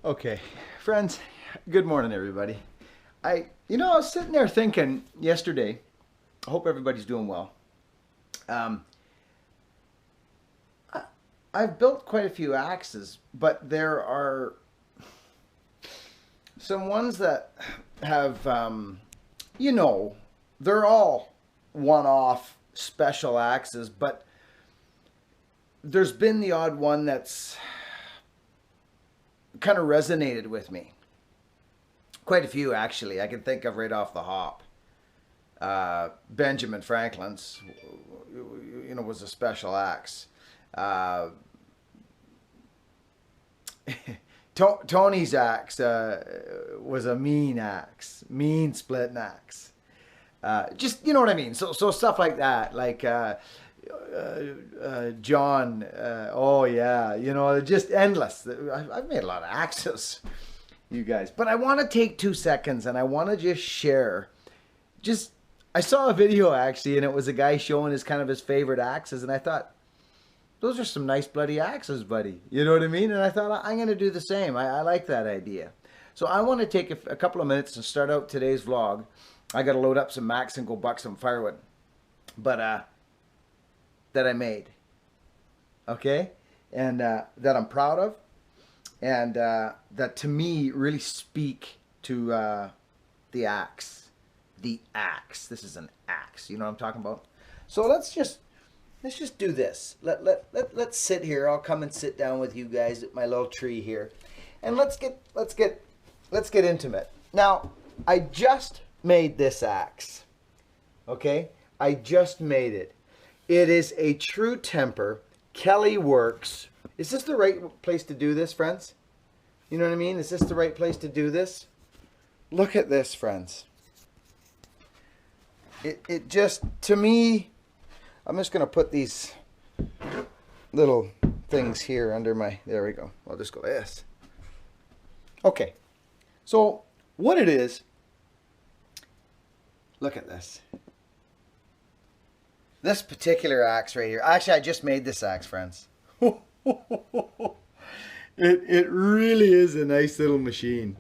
Okay, friends, good morning, everybody. I was sitting there thinking yesterday, I hope everybody's doing well. Um, I, I've built quite a few axes, but there are some ones that have, they're all one-off special axes, but there's been the odd one that's kind of resonated with me. Quite a few, actually. I can think of right off the hop. Benjamin Franklin's, was a special axe. Tony's axe was a mean axe, mean splitting axe. Just, you know what I mean? So stuff like that, like John, oh yeah, just endless. I've made a lot of axes, you guys. But I want to take 2 seconds and I want to just share. I saw a video actually, and it was a guy showing his favorite axes, and I thought, those are some nice bloody axes, buddy. You know what I mean? And I thought, I'm going to do the same. I like that idea. So I want to take a couple of minutes to start out today's vlog. I got to load up some Max and go buck some firewood. But, that I made. Okay? And that I'm proud of. And that to me really speak to the axe. The axe. This is an axe. You know what I'm talking about? So let's just do this. Let's sit here. I'll come and sit down with you guys at my little tree here. And let's get intimate. Now, I just made this axe. Okay? I just made it. It is a true temper Kelly Works. Is this the right place to do this, friends? You know what I mean? Is this the right place to do this? Look at this, friends. It just, to me, I'm just going to put these little things here under my, there we go. I'll just go like this. Okay. So what it is, look at this. This particular axe right here. Actually, I just made this axe, friends. It really is a nice little machine.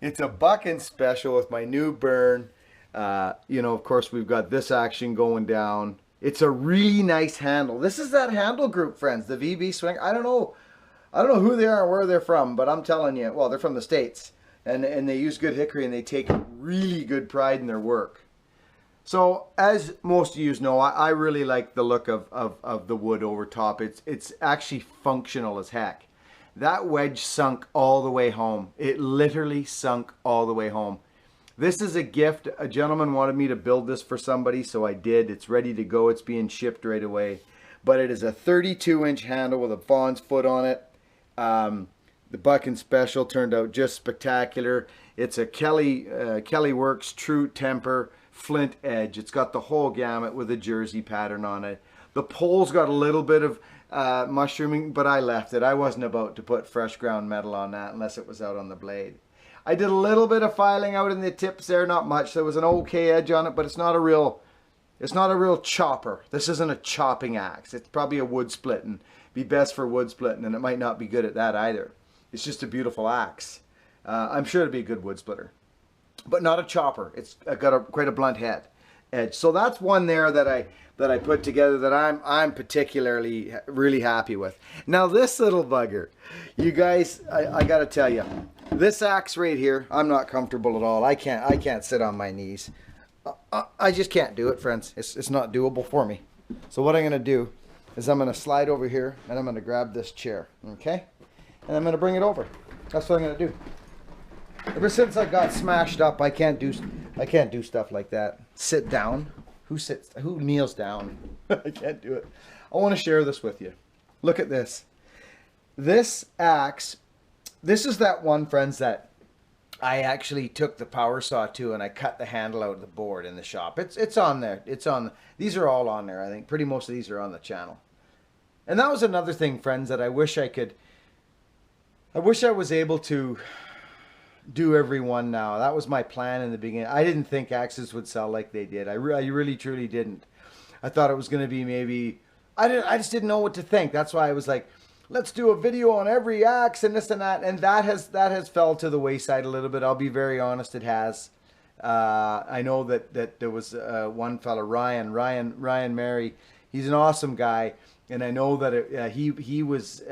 It's a bucking special with my new burn. Of course, we've got this action going down. It's a really nice handle. This is that handle group, friends. The VB Swing. I don't know who they are and where they're from, but I'm telling you, well, they're from the States. And they use good hickory, and they take really good pride in their work. So, as most of you know, I really like the look of the wood over top. It's actually functional as heck. That wedge sunk all the way home. It literally sunk all the way home. This is a gift. A gentleman wanted me to build this for somebody, so I did. It's ready to go. It's being shipped right away. But it is a 32-inch handle with a fawn's foot on it. The Bucking Special turned out just spectacular. It's a Kelly Works True Temper flint edge. It's got the whole gamut with a jersey pattern on it. The pole's got a little bit of mushrooming, but I left it. I wasn't about to put fresh ground metal on that unless it was out on the blade. I did a little bit of filing out in the tips there, not much. There was an okay edge on it, but it's not a real chopper. This isn't a chopping axe. It's probably a wood splitting. Be best for wood splitting, and it might not be good at that either. It's just a beautiful axe. I'm sure it'd be a good wood splitter, but not a chopper. It's got quite a blunt edge. So that's one there that I put together that I'm particularly really happy with. Now this little bugger, you guys, I got to tell you, this axe right here, I'm not comfortable at all. I can't sit on my knees. I just can't do it, friends. It's not doable for me. So what I'm going to do is I'm going to slide over here and I'm going to grab this chair, okay? And I'm going to bring it over. That's what I'm going to do. Ever since I got smashed up, I can't do stuff like that. Sit down. Who kneels down? I can't do it. I want to share this with you. Look at this. This axe, this is that one, friends, that I actually took the power saw to and I cut the handle out of the board in the shop. It's on there. These are all on there, I think. Pretty most of these are on the channel. And that was another thing, friends, that I wish I was able to do every one now. That was my plan in the beginning. I didn't think axes would sell like they did. I really truly didn't. I thought it was going to be maybe, I just didn't know what to think. That's why I was like, let's do a video on every axe and this and that, and that has fell to the wayside a little bit. I'll be very honest, it has. I know that there was one fella, Ryan Mary. He's an awesome guy, and I know that he was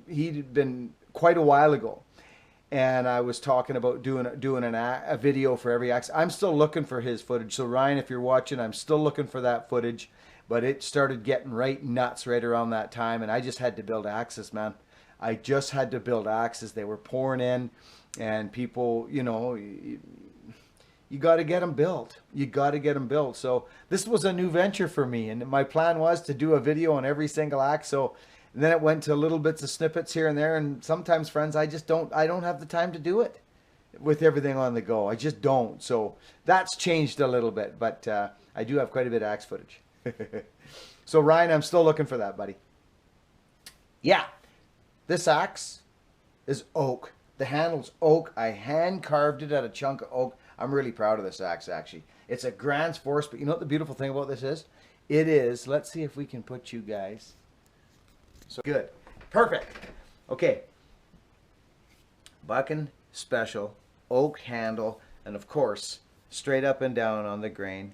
he'd been quite a while ago, and I was talking about doing a video for every axe. I'm still looking for his footage. So Ryan, if you're watching, I'm still looking for that footage. But it started getting right nuts right around that time, and I just had to build axes, man. I just had to build axes. They were pouring in, and people, you know, you got to get them built. You got to get them built. So this was a new venture for me, and my plan was to do a video on every single axe. So and then it went to little bits of snippets here and there, and sometimes, friends, I don't have the time to do it with everything on the go. I just don't. So that's changed a little bit, but I do have quite a bit of axe footage. So Ryan, I'm still looking for that, buddy. Yeah, this axe is oak. The handle's oak. I hand carved it out of a chunk of oak. I'm really proud of this axe, actually. It's a Grand Force, but you know what the beautiful thing about this is? It is, let's see if we can put you guys. So good. Perfect. Okay. Bucking special, oak handle, and of course, straight up and down on the grain.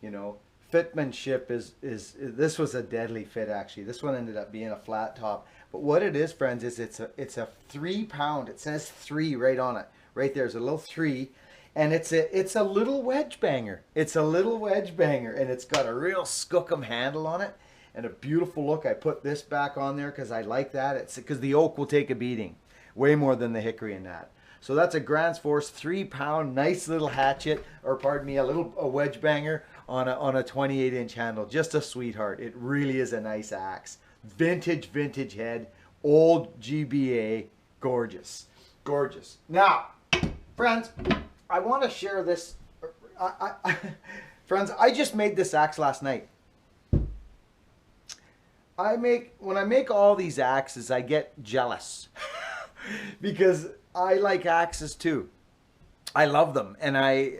You know, fitmanship is this was a deadly fit, actually. This one ended up being a flat top. But what it is, friends, is it's a 3 pound. It says 3 right on it. Right there's a little 3. And it's a little wedge banger. It's a little wedge banger, and it's got a real skookum handle on it and a beautiful look. I put this back on there because I like that. It's because the oak will take a beating, way more than the hickory in that. So that's a Grand Force 3 pound, nice little hatchet, or pardon me, a wedge banger on a 28-inch handle. Just a sweetheart. It really is a nice axe. Vintage head, old GBA, gorgeous, gorgeous. Now, friends, I want to share this. Friends, I just made this axe last night. When I make all these axes, I get jealous because I like axes too. I love them, and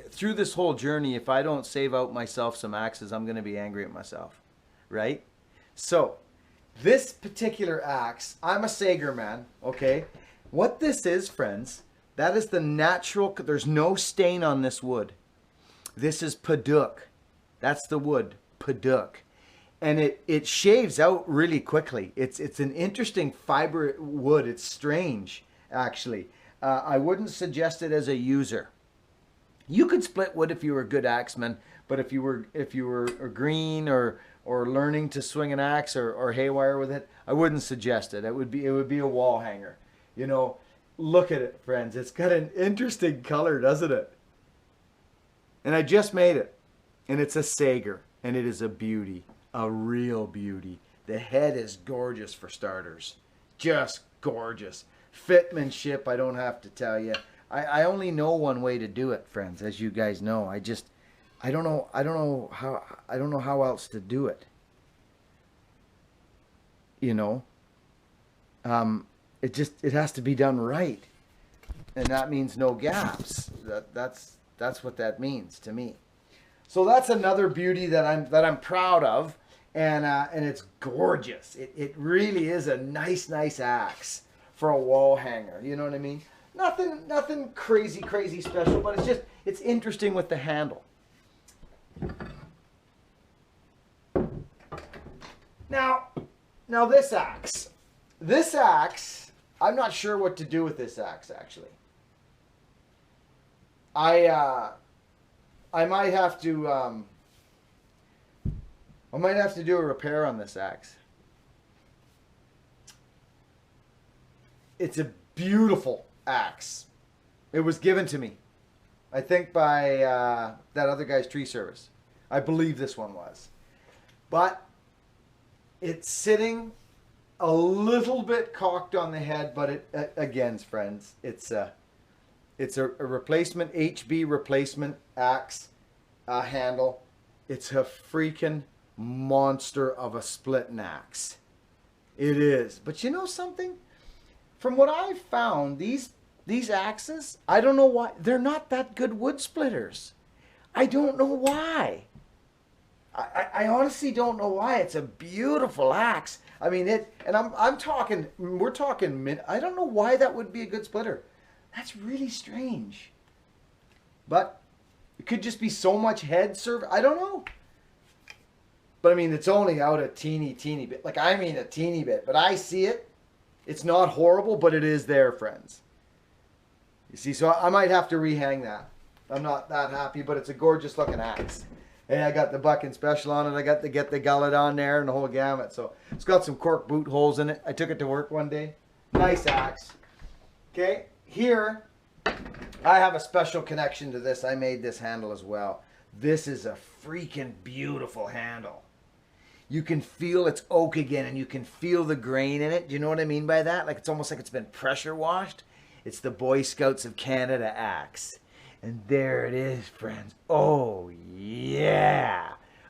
through this whole journey, if I don't save out myself some axes, I'm going to be angry at myself, right? So, this particular axe, I'm a Sager man, okay? What this is, friends, that is the natural, there's no stain on this wood. This is padauk. That's the wood, padauk. And it shaves out really quickly. It's an interesting fiber wood. It's strange, actually. I wouldn't suggest it as a user. You could split wood if you were a good axeman, but if you were green or learning to swing an axe or haywire with it, I wouldn't suggest it. It would be a wall hanger. You know, look at it, friends. It's got an interesting color, doesn't it? And I just made it, and it's a Sager, and it is a beauty, a real beauty. The head is gorgeous for starters, just gorgeous. Fitmanship, I don't have to tell you. I only know one way to do it, friends, as you guys know. I don't know how else to do it. You know, it has to be done right, and that means no gaps. That's what that means to me. So that's another beauty that I'm proud of, and it's gorgeous. It really is a nice axe for a wall hanger. You know what I mean? Nothing crazy special, but it's interesting with the handle. Now this axe, I'm not sure what to do with this axe, actually. I might have to do a repair on this axe. It's a beautiful axe. It was given to me, I think, by that other guy's tree service. I believe this one was. But it's sitting a little bit cocked on the head, but again, friends, it's a replacement, HB replacement axe handle. It's a freaking monster of a splitting axe. It is. But you know something? From what I've found, these axes, I don't know why, they're not that good wood splitters. I don't know why. I honestly don't know why. It's a beautiful axe. I mean it, and I'm talking. We're talking. I don't know why that would be a good splitter. That's really strange. But it could just be so much head serve. I don't know. But I mean, it's only out a teeny bit. Like, I mean a teeny bit. But I see it. It's not horrible, but it is there, friends. You see, so I might have to rehang that. I'm not that happy, but it's a gorgeous looking axe. And I got the bucking special on it. I got to get the gullet on there and the whole gamut. So it's got some cork boot holes in it. I took it to work one day. Nice axe. Okay, here I have a special connection to this. I made this handle as well. This is a freaking beautiful handle. You can feel it's oak again, and you can feel the grain in it. Do you know what I mean by that? Like, it's almost like it's been pressure washed. It's the Boy Scouts of Canada axe. And there it is, friends. Oh, yeah.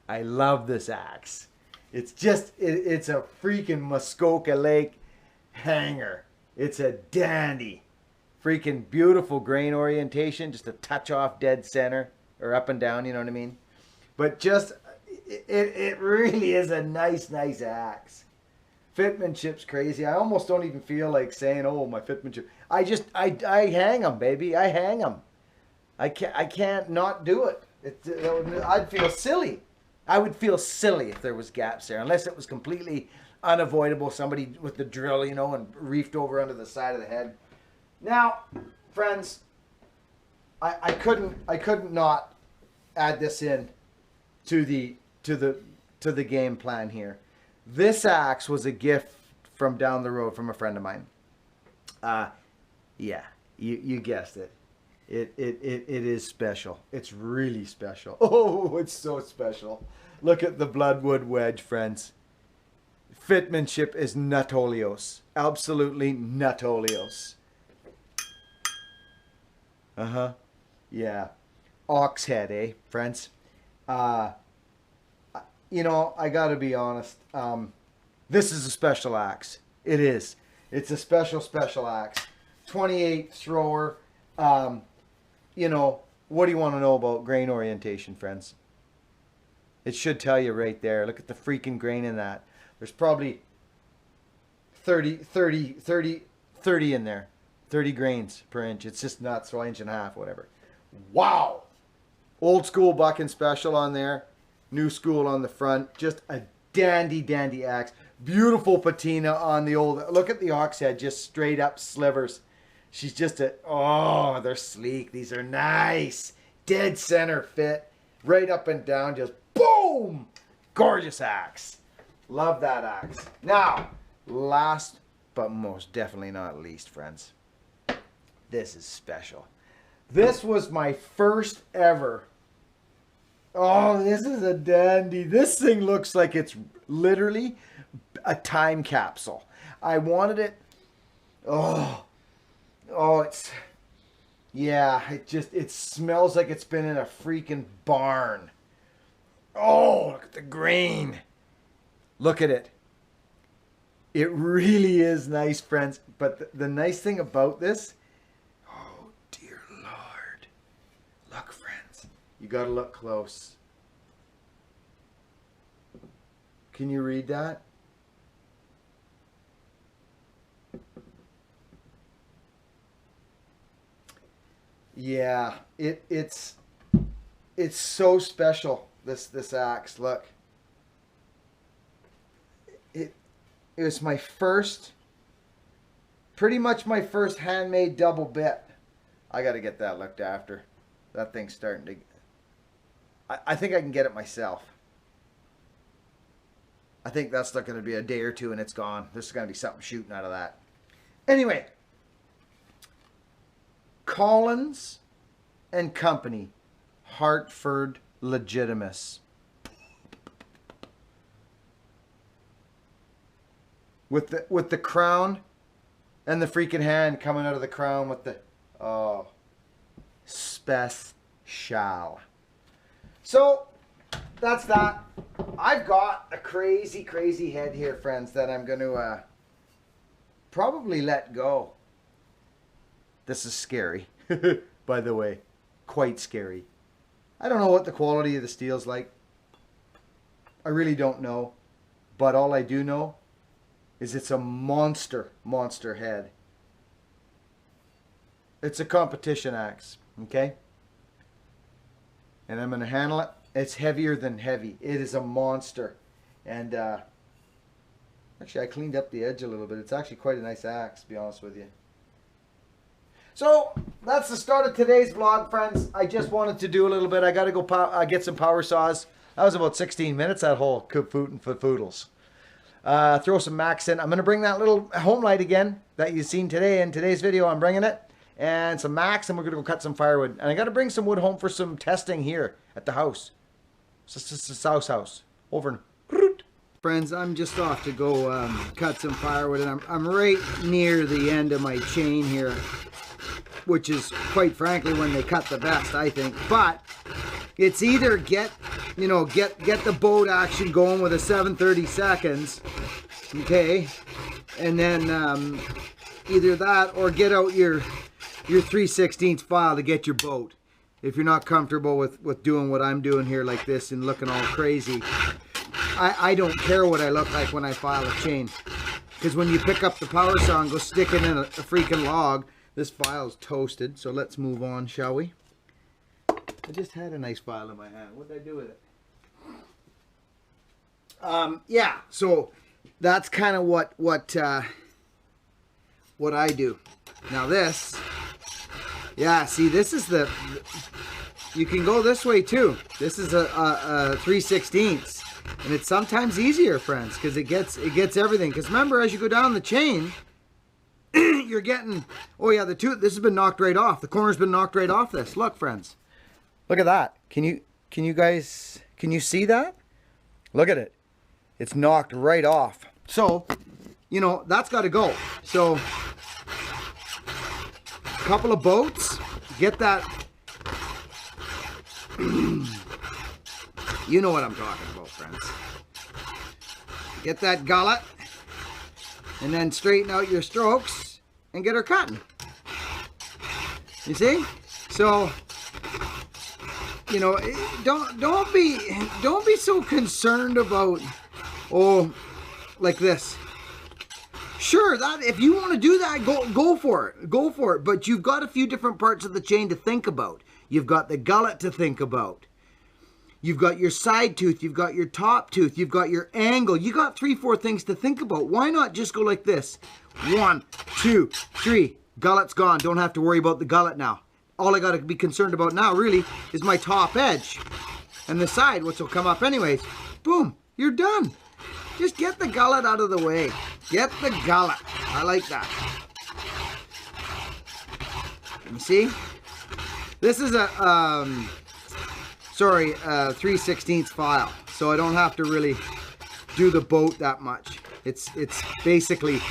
I love this axe. It's just, it's a freaking Muskoka Lake hanger. It's a dandy. Freaking beautiful grain orientation. Just a touch off dead center. Or up and down, you know what I mean? But just, it really is a nice axe. Fitmanship's crazy. I almost don't even feel like saying, oh, my fitmanship. I hang them, baby. I hang them. I can't not do it. I'd feel silly. I would feel silly if there was gaps there, unless it was completely unavoidable. Somebody with the drill, you know, and reefed over under the side of the head. Now, friends, I couldn't not add this in to the game plan here. This axe was a gift from down the road from a friend of mine. Yeah, you guessed it. It is special. It's really special. Oh, it's so special. Look at the bloodwood wedge, friends. Fitmanship is nutolios. Absolutely nutolios. Uh-huh. Yeah. Ox head, eh, friends? You know, I gotta be honest. This is a special axe. It is. It's a special axe. 28 thrower. You know, what do you want to know about grain orientation, friends? It should tell you right there. Look at the freaking grain in that. There's probably 30 in there. 30 grains per inch. It's just nuts, so inch and a half, whatever. Wow! Old school bucking special on there. New school on the front. Just a dandy axe. Beautiful patina on the old. Look at the ox head, just straight up slivers. She's just oh, they're sleek. These are nice. Dead center fit. Right up and down, just boom! Gorgeous axe. Love that axe. Now, last but most definitely not least, friends. This is special. This was my first ever. Oh, this is a dandy. This thing looks like it's literally a time capsule. I wanted it. Oh, it's, yeah, it smells like it's been in a freaking barn. Oh, look at the grain. Look at it. It really is nice, friends. But the nice thing about this, oh, dear Lord. Look, friends. You got to look close. Can you read that? Yeah, it's so special, this axe. Look. It was my first, pretty much my first handmade double bit. I got to get that looked after. That thing's starting to, I think I can get it myself. I think that's not going to be a day or two and it's gone. There's going to be something shooting out of that. Anyway, Collins and Company, Hartford Legitimus. With the crown and the freaking hand coming out of the crown with the, oh, special. So that's that. I've got a crazy head here, friends, that I'm going to probably let go. This is scary, by the way. Quite scary. I don't know what the quality of the steel's like. I really don't know. But all I do know is it's a monster head. It's a competition axe, okay? And I'm going to handle it. It's heavier than heavy. It is a monster. And actually, I cleaned up the edge a little bit. It's actually quite a nice axe, to be honest with you. So, that's the start of today's vlog, friends. I just wanted to do a little bit. I got to go get some power saws. That was about 16 minutes, that whole foodles. Throw some max in. I'm going to bring that little HOMELITE again that you've seen today in today's video. I'm bringing it. And some max, and we're going to go cut some firewood. And I got to bring some wood home for some testing here at the house. It's the South house. Over in... Friends, I'm just off to go cut some firewood. And I'm right near the end of my chain here, which is, quite frankly, when they cut the best, I think. But it's either get the boat action going with a 7/30 seconds, okay, and then either that or get out your 3/16 file to get your boat. If you're not comfortable with doing what I'm doing here like this and looking all crazy, I don't care what I look like when I file a chain, because when you pick up the power saw and go stick it in a freaking log, this file's toasted. So let's move on, shall we? I just had a nice file in my hand. What did I do with it? Yeah, so that's kind of what I do. Now this, yeah, see, this is you can go this way too. This is a 3/16, and it's sometimes easier, friends, because it gets everything. Because remember, as you go down the chain, you're getting, oh yeah, this has been knocked right off. The corner's been knocked right off this. Look, friends. Look at that. Can you guys see that? Look at it. It's knocked right off. So, that's got to go. So, a couple of boats, get that. You know what I'm talking about, friends. Get that gullet, and then straighten out your strokes and get her cutting. You see? So, don't be so concerned about, oh, like this. Sure, that if you want to do that, go for it. Go for it. But you've got a few different parts of the chain to think about. You've got the gullet to think about. You've got your side tooth. You've got your top tooth. You've got your angle. You got 3-4 things to think about. Why not just go like this? 1, 2, 3. Gullet's gone. Don't have to worry about the gullet now. All I got to be concerned about now, really, is my top edge. And the side, which will come up anyways. Boom. You're done. Just get the gullet out of the way. Get the gullet. I like that. You see? This is a 3/16 file, so I don't have to really do the boat that much. It's basically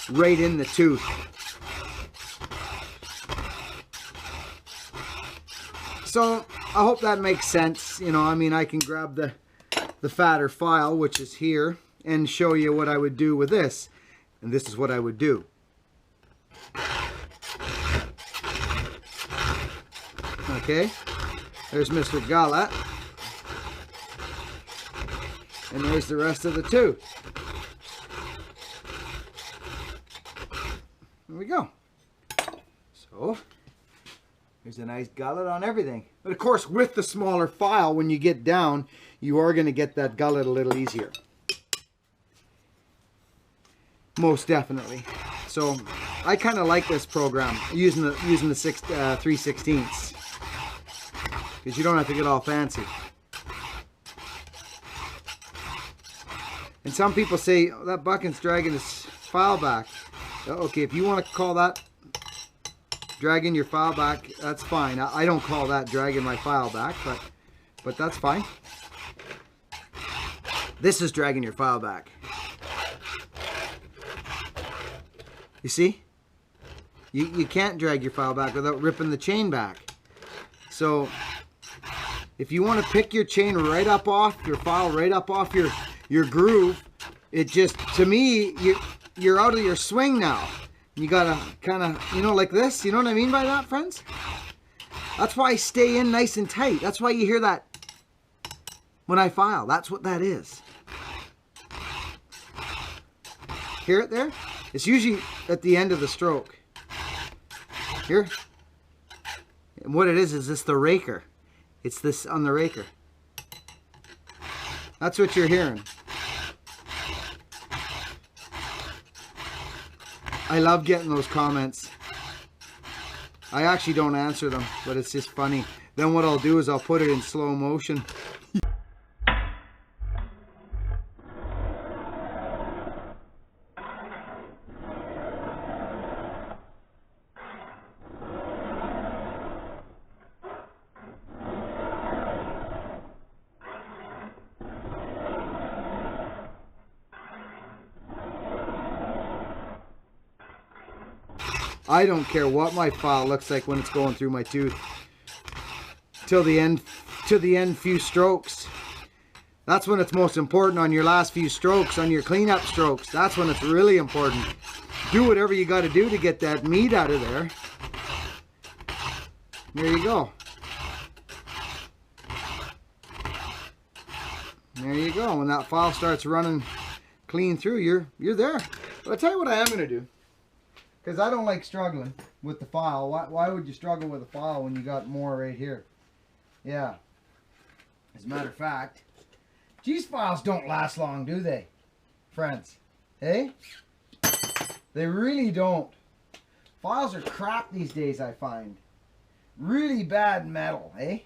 right in the tooth. So I hope that makes sense. I mean, I can grab the fatter file, which is here, and show you what I would do with this. And this is what I would do. Okay, there's Mr. Gullet, and there's the rest of the tooth. There we go. So there's a nice gullet on everything. But of course, with the smaller file, when you get down, you are going to get that gullet a little easier. Most definitely. So I kind of like this program, using the 3/16, because you don't have to get all fancy. And some people say, oh, that bucket's dragging his file back. Okay, if you want to call that dragging your file back, that's fine. I don't call that dragging my file back, but that's fine. This is dragging your file back. You see? You can't drag your file back without ripping the chain back. So if you want to pick your chain right up off your file, right up off your groove, it just, to me, you're out of your swing now. You gotta kind of, like this. You know what I mean by that, friends? That's why I stay in nice and tight. That's why you hear that when I file. That's what that is. hear it there? It's usually at the end of the stroke. Here. And what it is this the raker. It's this on the raker. That's what you're hearing. I love getting those comments. I actually don't answer them, but it's just funny. Then what I'll do is I'll put it in slow motion. I don't care what my file looks like when it's going through my tooth. Till the end few strokes. That's when it's most important, on your last few strokes, on your cleanup strokes. That's when it's really important. Do whatever you got to do to get that meat out of there. There you go. There you go. When that file starts running clean through, you're there. But I'll tell you what I am going to do. Because I don't like struggling with the file. Why would you struggle with a file when you got more right here? Yeah. As a matter of fact, these files don't last long, do they? Friends. Hey? They really don't. Files are crap these days, I find. Really bad metal, eh?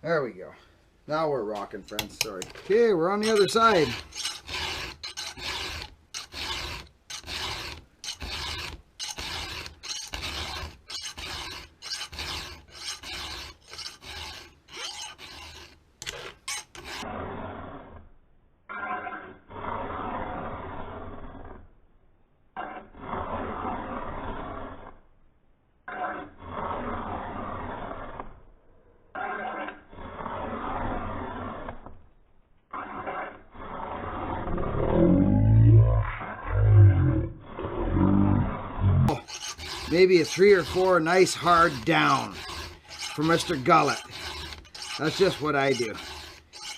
There we go. Now we're rocking, friends. Sorry. Okay, we're on the other side. Maybe a 3 or 4 nice hard down for Mr. Gullet. That's just what I do.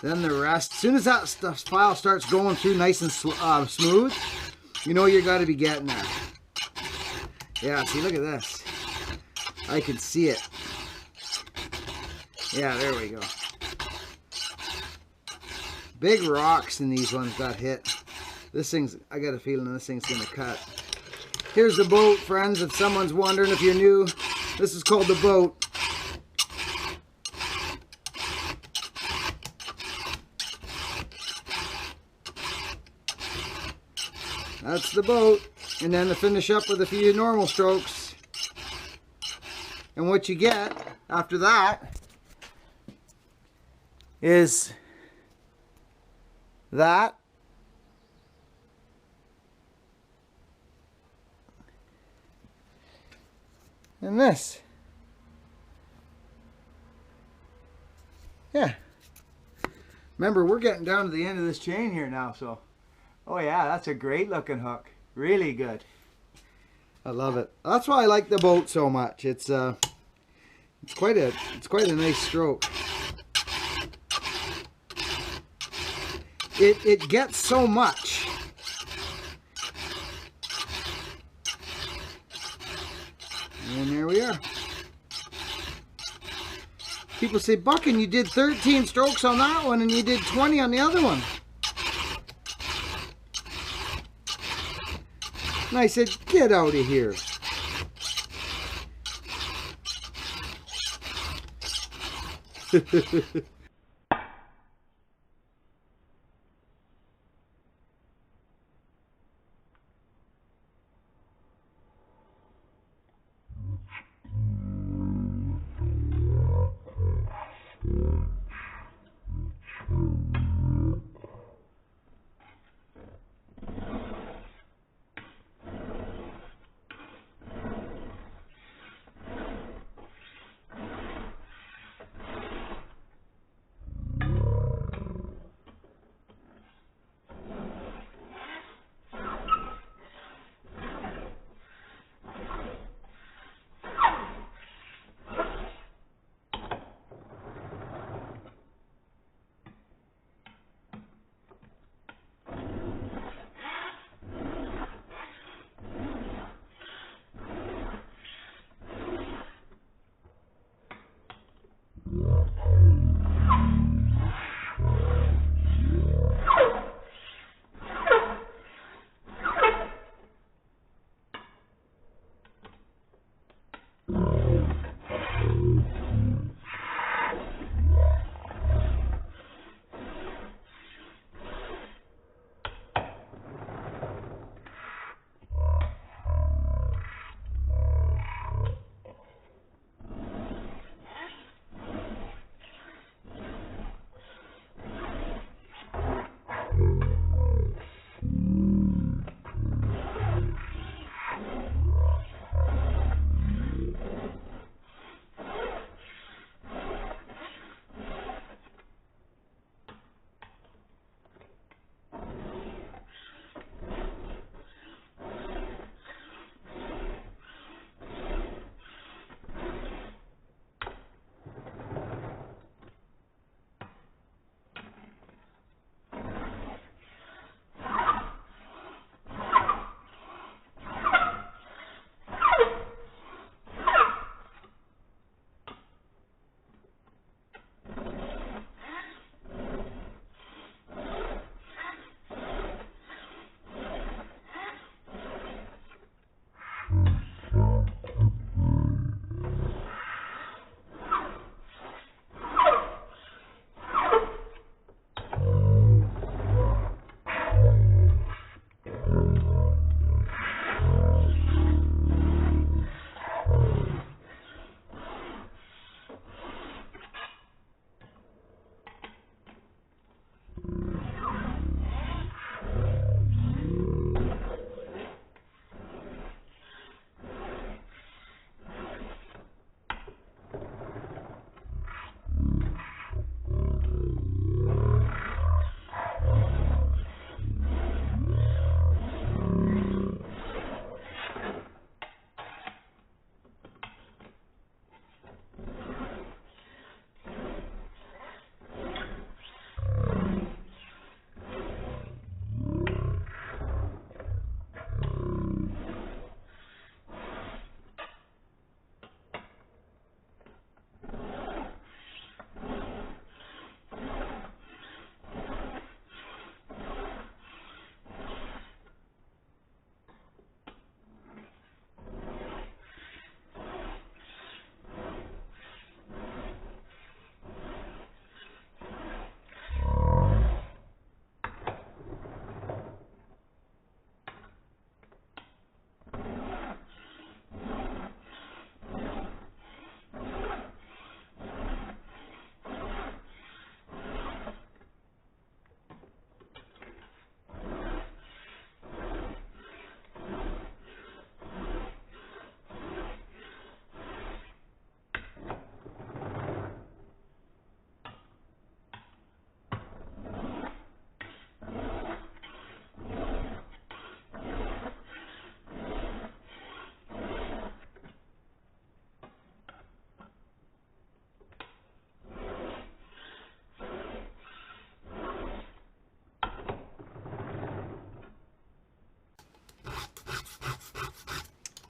Then the rest, as soon as that file starts going through nice and smooth, you know you got to be getting there. Yeah, see, look at this. I can see it. Yeah, there we go. Big rocks in these ones got hit. This thing's, I got a feeling this thing's going to cut. Here's the boat, friends, if someone's wondering if you're new. This is called the boat. That's the boat. And then to finish up with a few normal strokes. And what you get after that is that. And this. Yeah. Remember, we're getting down to the end of this chain here now, so. Oh yeah, that's a great looking hook. Really good. I love it. That's why I like the boat so much. It's quite a nice stroke. It gets so much. And there we are. People say, Buckin, you did 13 strokes on that one and you did 20 on the other one. And I said, get out of here.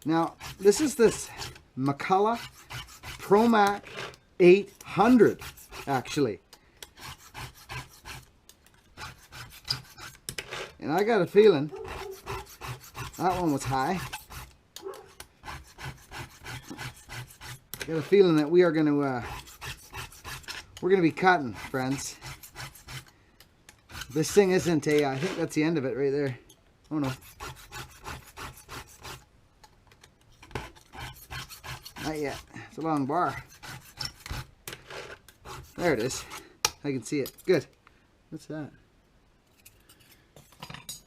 Now, this is this McCULLOCH PROMAC 800, actually. And I got a feeling that one was high. Got a feeling that we are going to we're going to be cutting, friends. This thing isn't a, I think that's the end of it right there. Oh no. Not yet. It's a long bar. There it is. I can see it. Good. What's that?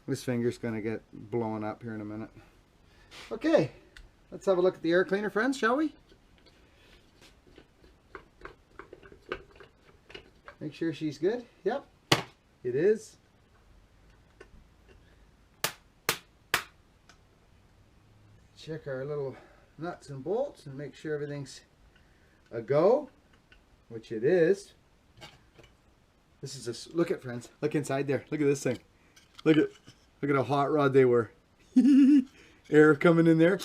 This finger's going to get blown up here in a minute. Okay. Let's have a look at the air cleaner, friends, shall we? Make sure she's good. Yep. It is. Check our little nuts and bolts and make sure everything's a go, which it is. This is a look at, friends. Look inside there. Look at this thing. Look at how hot rod they were. Air coming in there,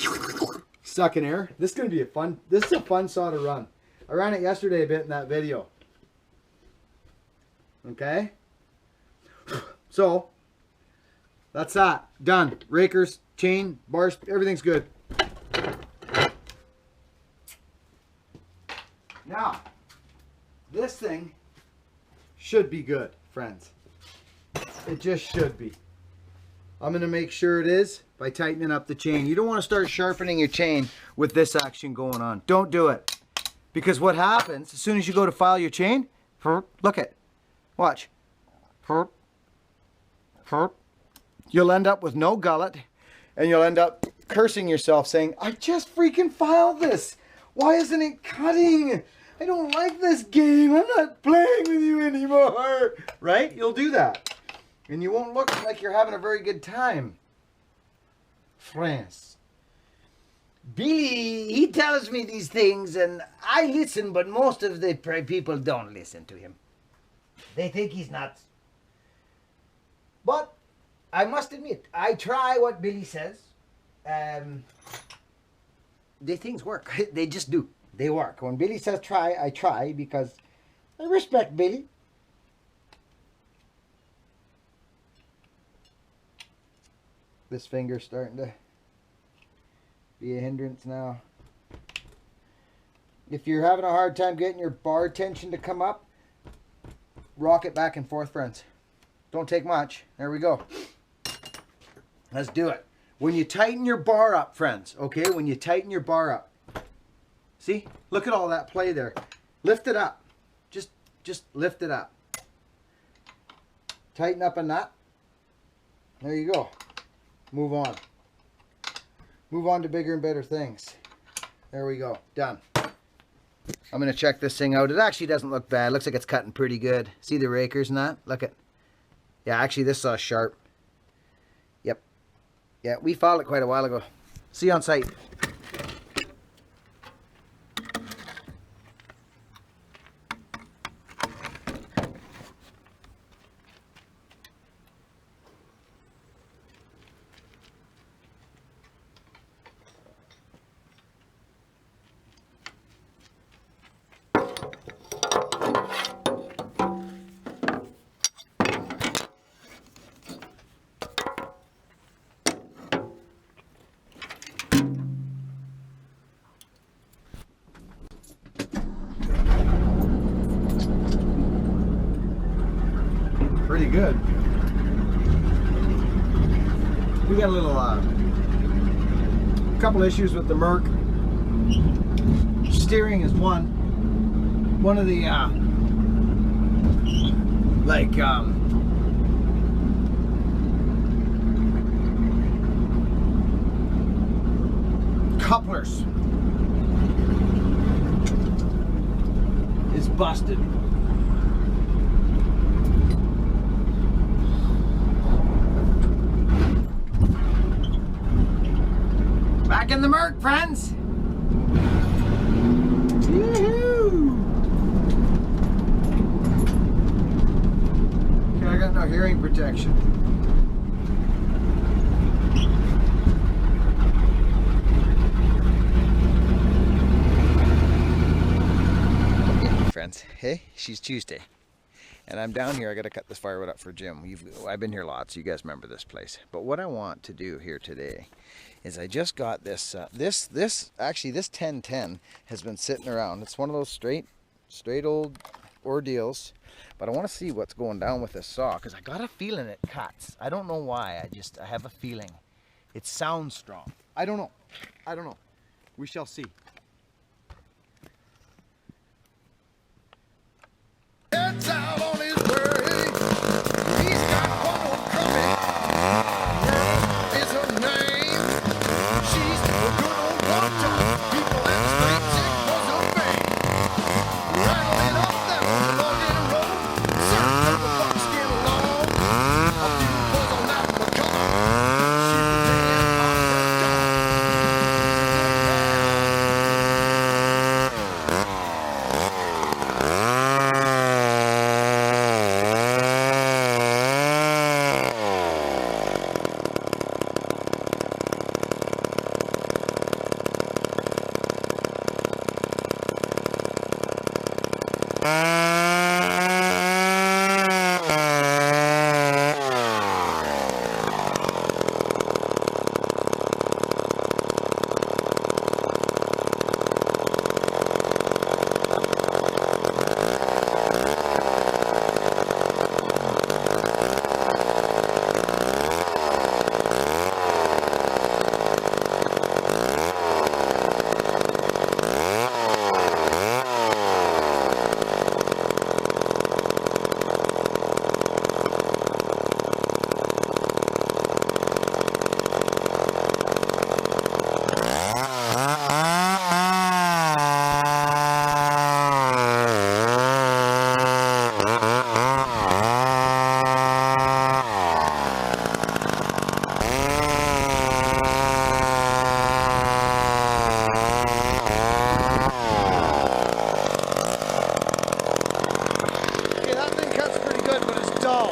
sucking air. This is gonna be a fun. This is a fun saw to run. I ran it yesterday a bit in that video. Okay. So that's that. Done. Rakers, chain, bars, everything's good. Now, this thing should be good, friends. It just should be. I'm going to make sure it is by tightening up the chain. You don't want to start sharpening your chain with this action going on. Don't do it. Because what happens, as soon as you go to file your chain, look at, watch. You'll end up with no gullet, and you'll end up cursing yourself saying, I just freaking filed this. Why isn't it cutting? I don't like this game. I'm not playing with you anymore. Right? You'll do that. And you won't look like you're having a very good time. France. Billy, he tells me these things and I listen, but most of the people don't listen to him. They think he's nuts. But I must admit, I try what Billy says. The things work. They just do. They work. When Billy says try, I try because I respect Billy. This finger's starting to be a hindrance now. If you're having a hard time getting your bar tension to come up, rock it back and forth, friends. Don't take much. There we go. Let's do it. When you tighten your bar up, friends, okay? When you tighten your bar up. See? Look at all that play there. Lift it up. Just lift it up. Tighten up a nut. There you go. Move on. Move on to bigger and better things. There we go. Done. I'm going to check this thing out. It actually doesn't look bad. It looks like it's cutting pretty good. See the rakers and that? Look at. Yeah, actually this saw's sharp. Yep. Yeah, we filed it quite a while ago. See you on site. Pretty good. We got a little couple issues with the Merc. Steering is one of the couplers is busted. Back in the Merc, friends. Woohoo! Okay, I got no hearing protection. hey? She's Tuesday. And I'm down here. I got to cut this firewood up for Jim. I've been here lots. You guys remember this place. But what I want to do here today is I just got this. This 1010 has been sitting around. It's one of those straight old ordeals. But I want to see what's going down with this saw because I got a feeling it cuts. I don't know why. I have a feeling. It sounds strong. I don't know. We shall see. Heads out on his way. He's got one on coming. World is her name. She's a good old doctor. People in the streets, it was her fame. Rattling up that long road. Certain of the bucks get along. A few was on that McCULLOCH. She's the damn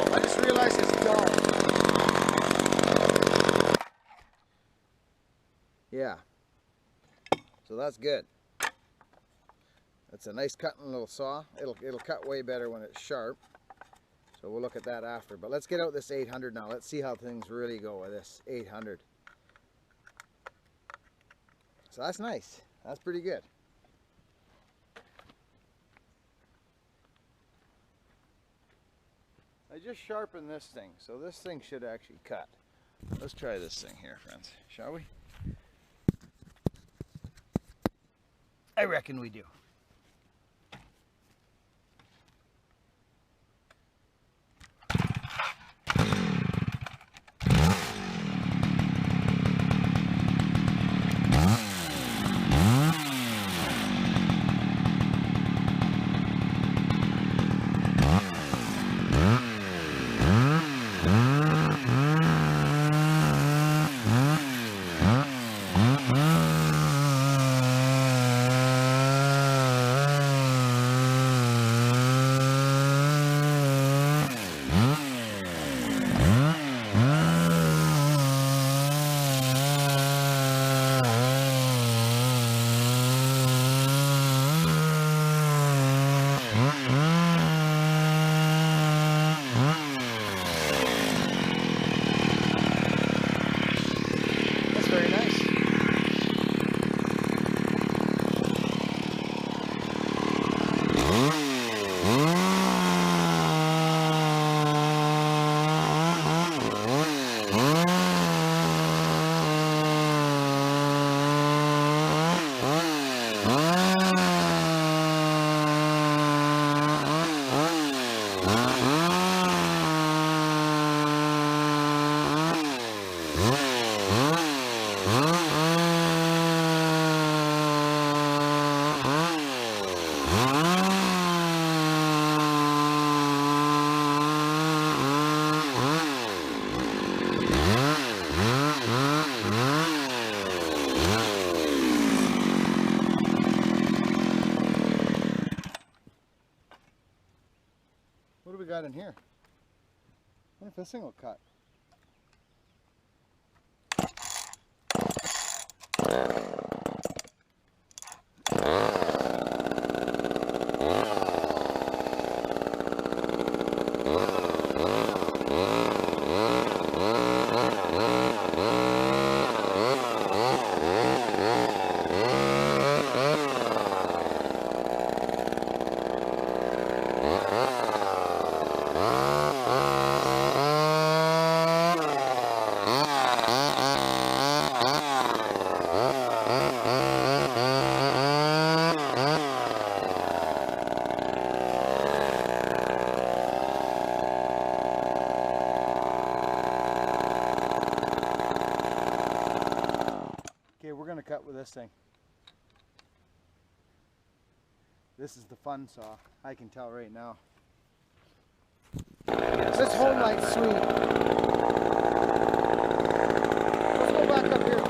I just realized it's dull. Yeah. So that's good. That's a nice cutting little saw. It'll cut way better when it's sharp. So we'll look at that after. But let's get out this 800 now. Let's see how things really go with this 800. So that's nice. That's pretty good. I just sharpened this thing, so this thing should actually cut. Let's try this thing here, friends, shall we? I reckon we do. What do we got in here? I wonder if this thing will cut. this thing. This is the fun saw. I can tell right now. This HOMELITE's sweet. Let's go back up here.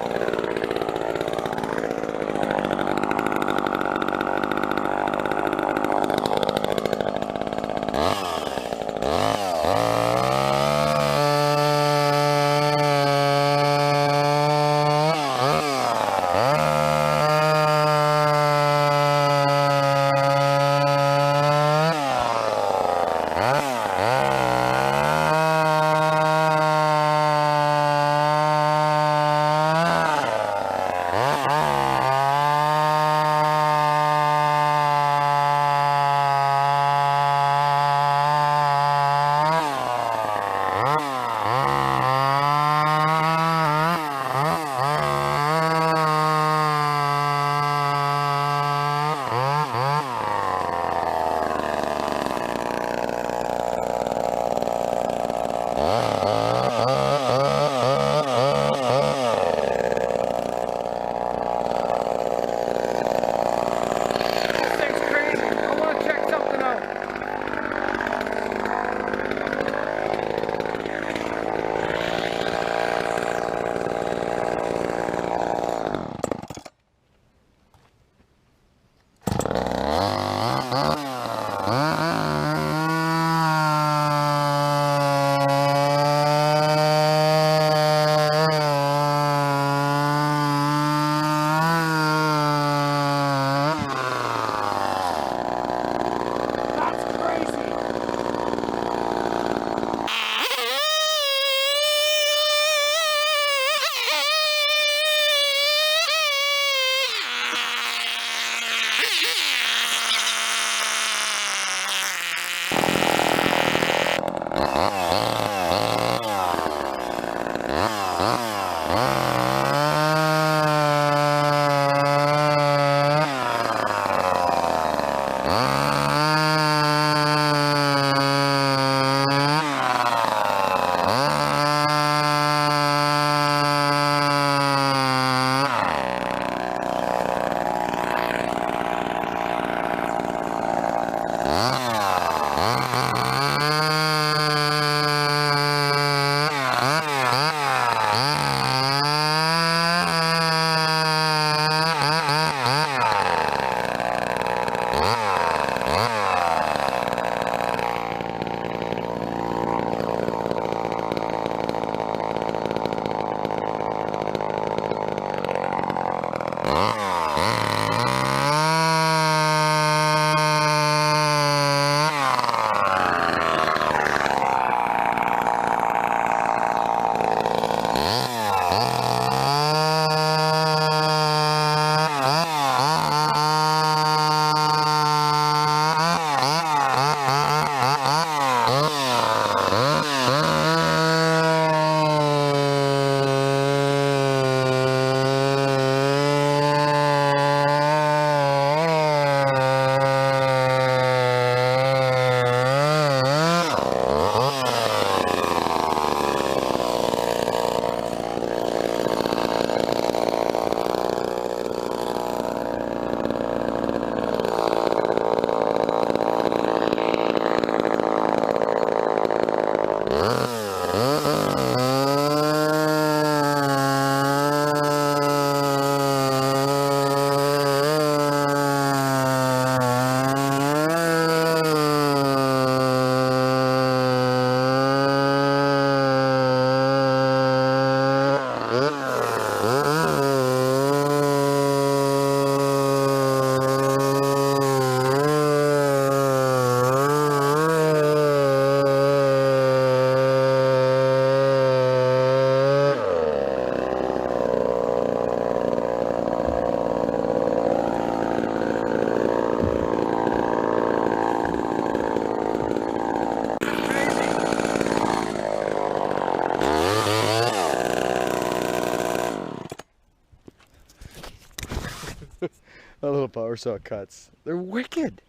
That little power saw cuts. They're wicked.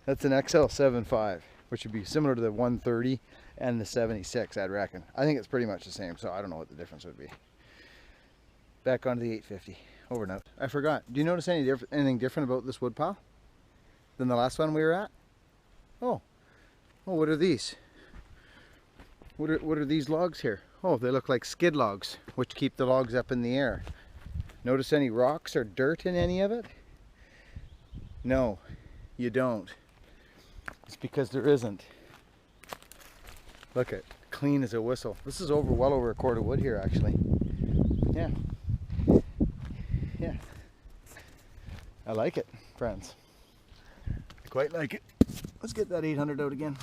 That's an XL75, which would be similar to the 130 and the 76, I'd reckon. I think it's pretty much the same, so I don't know what the difference would be. Back onto the 850. over and out. I forgot. Do you notice anything different about this wood pile than the last one we were at? Oh, what are these? What are these logs here? Oh, they look like skid logs, which keep the logs up in the air. Notice any rocks or dirt in any of it? No, you don't. It's because there isn't. Look at, clean as a whistle. This is well over a cord of wood here, actually. Yeah. Yeah. I like it, friends. I quite like it. Let's get that 800 out again.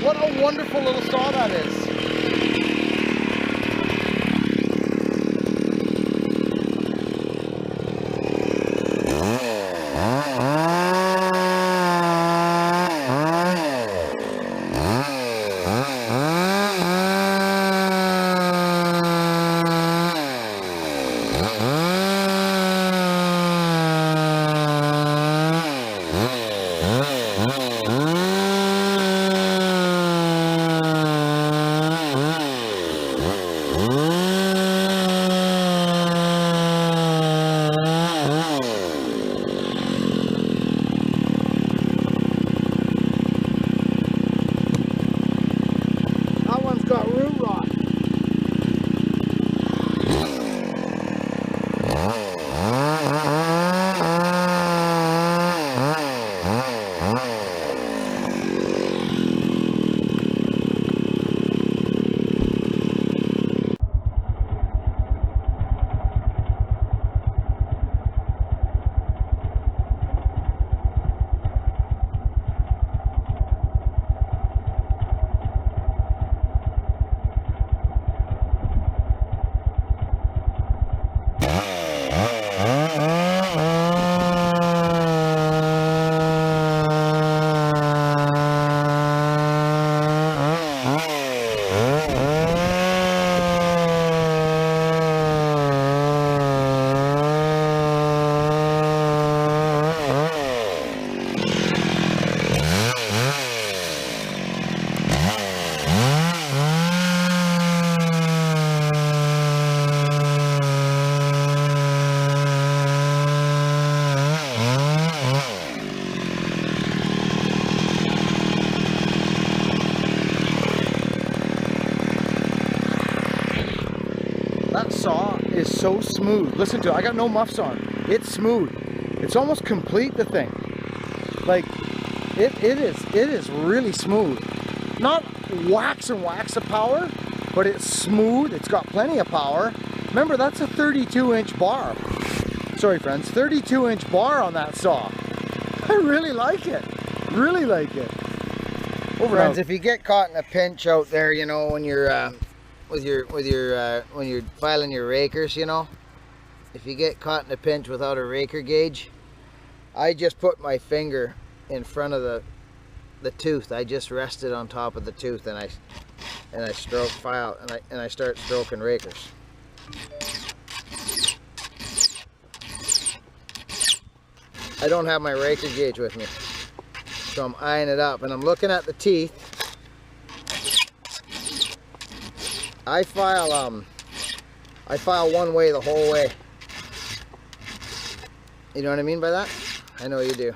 What a wonderful little saw that is. That saw is so smooth. Listen to it. I got no muffs on. It's smooth. It's almost complete, the thing. Like, it is really smooth. Not wax and wax of power, but it's smooth. It's got plenty of power. Remember, that's a 32-inch bar. Sorry, friends, 32-inch bar on that saw. I really like it. Really like it. Over friends, if you get caught in a pinch out there, you know, when you're when you're filing your rakers, you know, if you get caught in a pinch without a raker gauge, I just put my finger in front of the tooth. I just rest it on top of the tooth, and I stroke file, and I start stroking rakers. I don't have my raker gauge with me, so I'm eyeing it up, and I'm looking at the teeth. I file one way the whole way. You know what I mean by that? I know you do.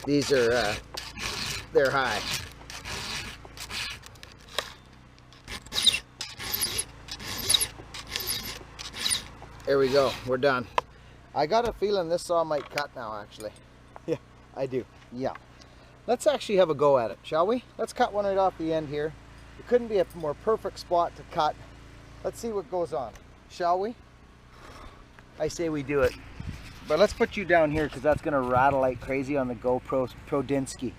These are they're high. There we go, we're done. I got a feeling this saw might cut now, actually. Yeah, I do. Yeah. Let's actually have a go at it, shall we? Let's cut one right off the end here. It couldn't be a more perfect spot to cut. Let's see what goes on, shall we? I say we do it. But let's put you down here because that's gonna rattle like crazy on the GoPro Prodinsky.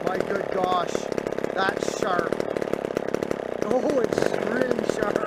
My good gosh, that's sharp. Oh, it's really sharp.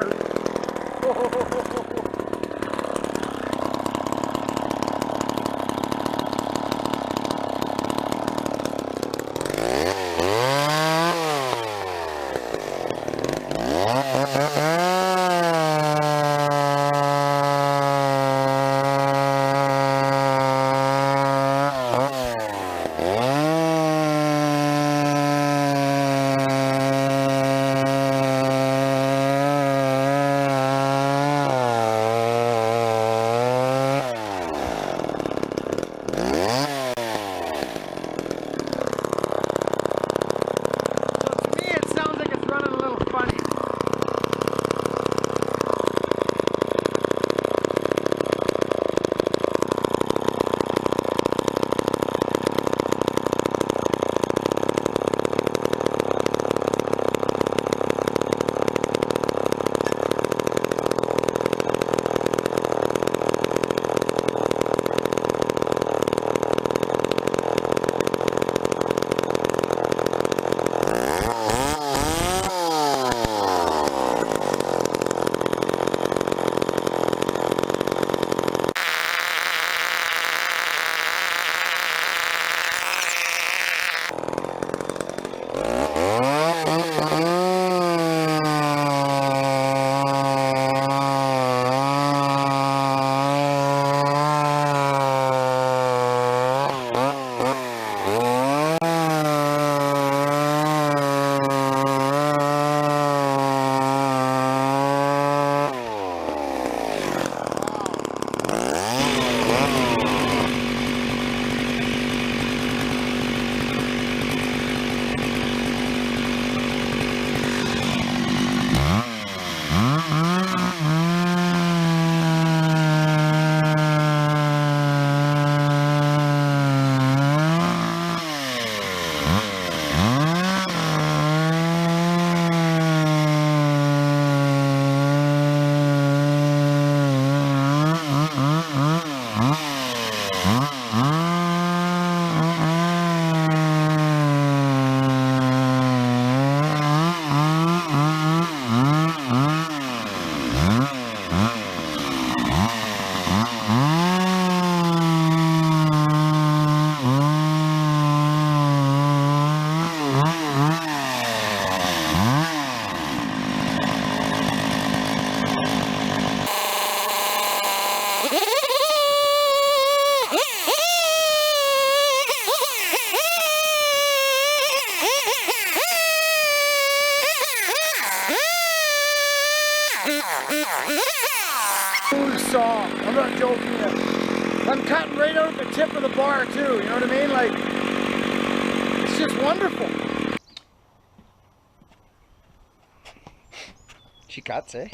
Saw. I'm not joking. I'm cutting right out the tip of the bar too, you know what I mean? Like, it's just wonderful. She cuts, eh?